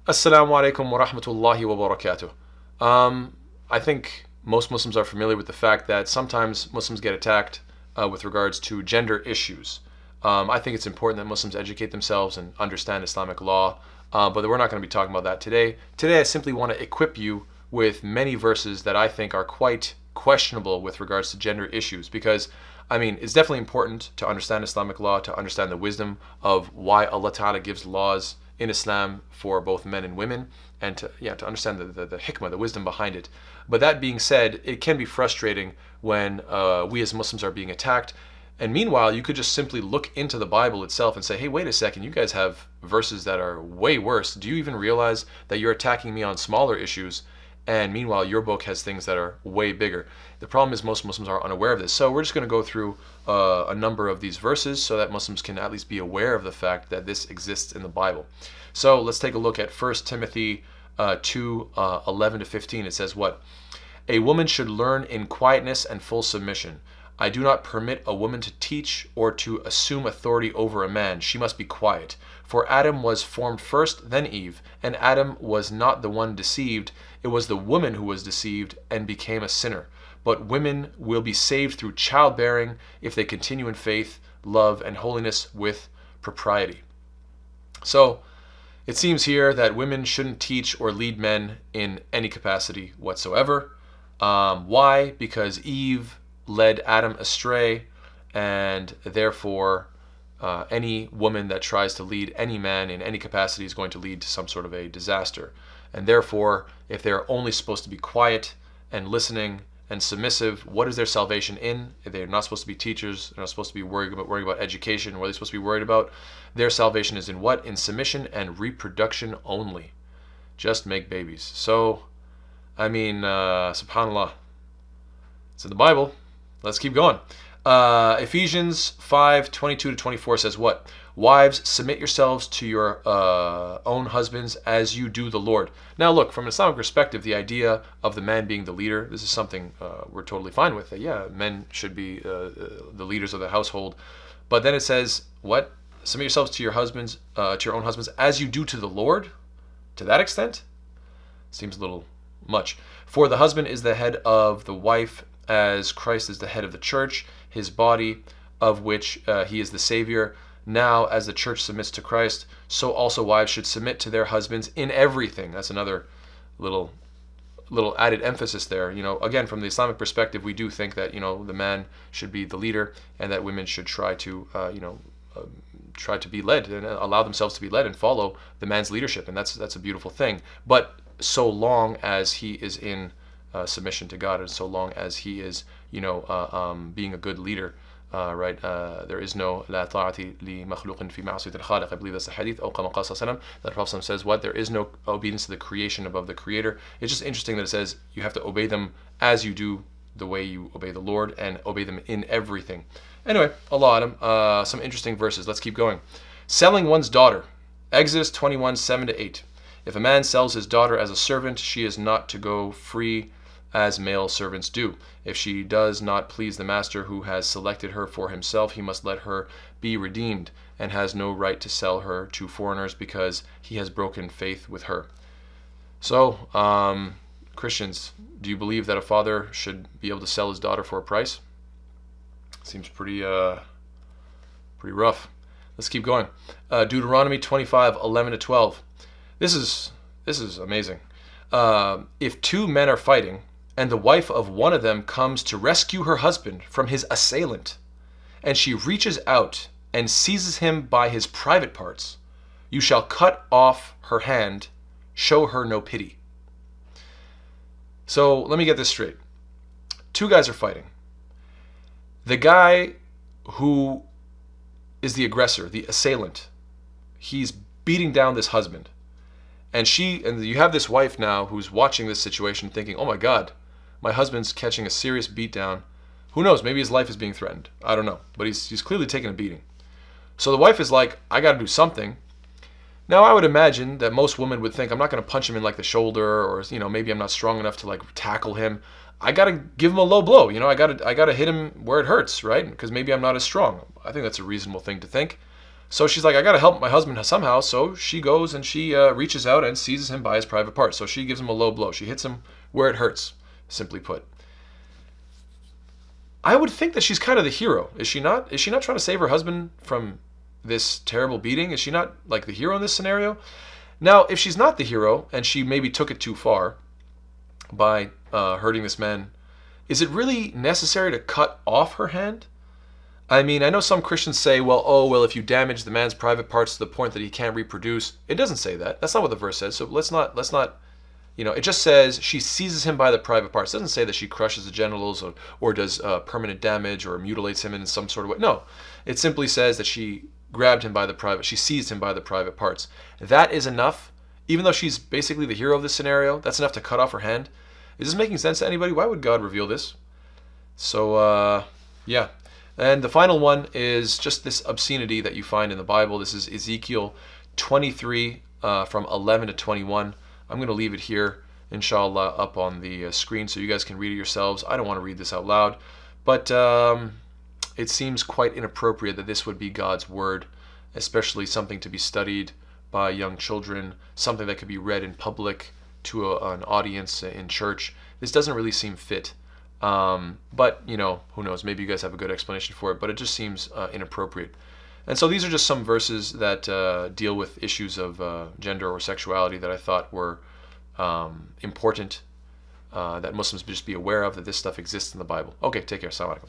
Assalamu alaikum wa rahmatullahi wa barakatuh. I think most Muslims are familiar with the fact that sometimes Muslims get attacked with regards to gender issues. I think it's important that Muslims educate themselves and understand Islamic law, but we're not going to be talking about that today. Today, I simply want to equip you with many verses that I think are quite questionable with regards to gender issues because it's definitely important to understand Islamic law, to understand the wisdom of why Allah Ta'ala gives laws in Islam for both men and women, and to understand the hikmah, the wisdom behind it. But that being said, it can be frustrating when we as Muslims are being attacked. And meanwhile, you could just simply look into the Bible itself and say, hey, wait a second, you guys have verses that are way worse. Do you even realize that you're attacking me on smaller issues? And meanwhile, your book has things that are way bigger. The problem is most Muslims are unaware of this. So we're just going to go through a number of these verses so that Muslims can at least be aware of the fact that this exists in the Bible. So let's take a look at 1 Timothy 2, 11 to 15. It says what? A woman should learn in quietness and full submission. I do not permit a woman to teach or to assume authority over a man. She must be quiet. For Adam was formed first, then Eve, and Adam was not the one deceived. It was the woman who was deceived and became a sinner. But women will be saved through childbearing if they continue in faith, love, and holiness with propriety. So it seems here that women shouldn't teach or lead men in any capacity whatsoever. Why? Because Eve led Adam astray, and therefore any woman that tries to lead any man in any capacity is going to lead to some sort of a disaster. And therefore, if they're only supposed to be quiet and listening and submissive, what is their salvation in? They're not supposed to be teachers. They're not supposed to be worrying about education. What are they supposed to be worried about? Their salvation is in what? In submission and reproduction only. Just make babies. So, subhanAllah. It's in the Bible. Let's keep going. Ephesians 5:22 to 24 says what? Wives, submit yourselves to your own husbands as you do the Lord. Now look, from an Islamic perspective, the idea of the man being the leader, this is something we're totally fine with. Men should be the leaders of the household. But then it says, what? Submit yourselves to your husbands, to your own husbands as you do to the Lord? To that extent? Seems a little much. For the husband is the head of the wife, as Christ is the head of the church, his body, of which he is the Savior. Now, as the church submits to Christ, so also wives should submit to their husbands in everything. That's another little added emphasis there. Again, from the Islamic perspective, we do think that the man should be the leader, and that women should try to try to be led and allow themselves to be led and follow the man's leadership, and that's a beautiful thing. But so long as he is in submission to God, and so long as he is, being a good leader, right? There is no la ta'ati li makhluqin fi ma'siyati al-khaliq. I believe that's the hadith. That the Prophet says what? There is no obedience to the creation above the Creator. It's just interesting that it says you have to obey them as you do the way you obey the Lord, and obey them in everything. Anyway, Allah Adam. Some interesting verses. Let's keep going. Selling one's daughter. Exodus 21:7-8. If a man sells his daughter as a servant, she is not to go free as male servants do. If she does not please the master who has selected her for himself, he must let her be redeemed, and has no right to sell her to foreigners because he has broken faith with her. So, Christians, do you believe that a father should be able to sell his daughter for a price? Seems pretty rough. Let's keep going. Deuteronomy 25:11-12. This is amazing. If two men are fighting, and the wife of one of them comes to rescue her husband from his assailant, and she reaches out and seizes him by his private parts, you shall cut off her hand, show her no pity. So let me get this straight. Two guys are fighting. The guy who is the aggressor, the assailant, he's beating down this husband. And you have this wife now who's watching this situation thinking, oh my God, my husband's catching a serious beatdown. Who knows, maybe his life is being threatened. I don't know, but he's clearly taking a beating. So the wife is like, I got to do something. Now I would imagine that most women would think, I'm not going to punch him in like the shoulder, or maybe I'm not strong enough to like tackle him. I got to give him a low blow. I got to hit him where it hurts, right? Because maybe I'm not as strong. I think that's a reasonable thing to think. So she's like, I got to help my husband somehow. So she goes and she reaches out and seizes him by his private parts. So she gives him a low blow. She hits him where it hurts, simply put. I would think that she's kind of the hero. Is she not? Is she not trying to save her husband from this terrible beating? Is she not like the hero in this scenario? Now, if she's not the hero and she maybe took it too far by hurting this man, is it really necessary to cut off her hand? I mean, I know some Christians say, well, if you damage the man's private parts to the point that he can't reproduce. It doesn't say that. That's not what the verse says. So let's not, it just says she seizes him by the private parts. It doesn't say that she crushes the genitals or does permanent damage or mutilates him in some sort of way. No, it simply says that she she seized him by the private parts. That is enough. Even though she's basically the hero of this scenario, that's enough to cut off her hand. Is this making sense to anybody? Why would God reveal this? So, yeah. And the final one is just this obscenity that you find in the Bible. This is Ezekiel 23 from 11 to 21. I'm going to leave it here, inshallah, up on the screen so you guys can read it yourselves. I don't want to read this out loud, but it seems quite inappropriate that this would be God's word, especially something to be studied by young children, something that could be read in public to an audience in church. This doesn't really seem fit. But, who knows? Maybe you guys have a good explanation for it, but it just seems inappropriate. And so these are just some verses that deal with issues of gender or sexuality that I thought were important, that Muslims just be aware of, that this stuff exists in the Bible. Okay, take care. Assalamu alaikum.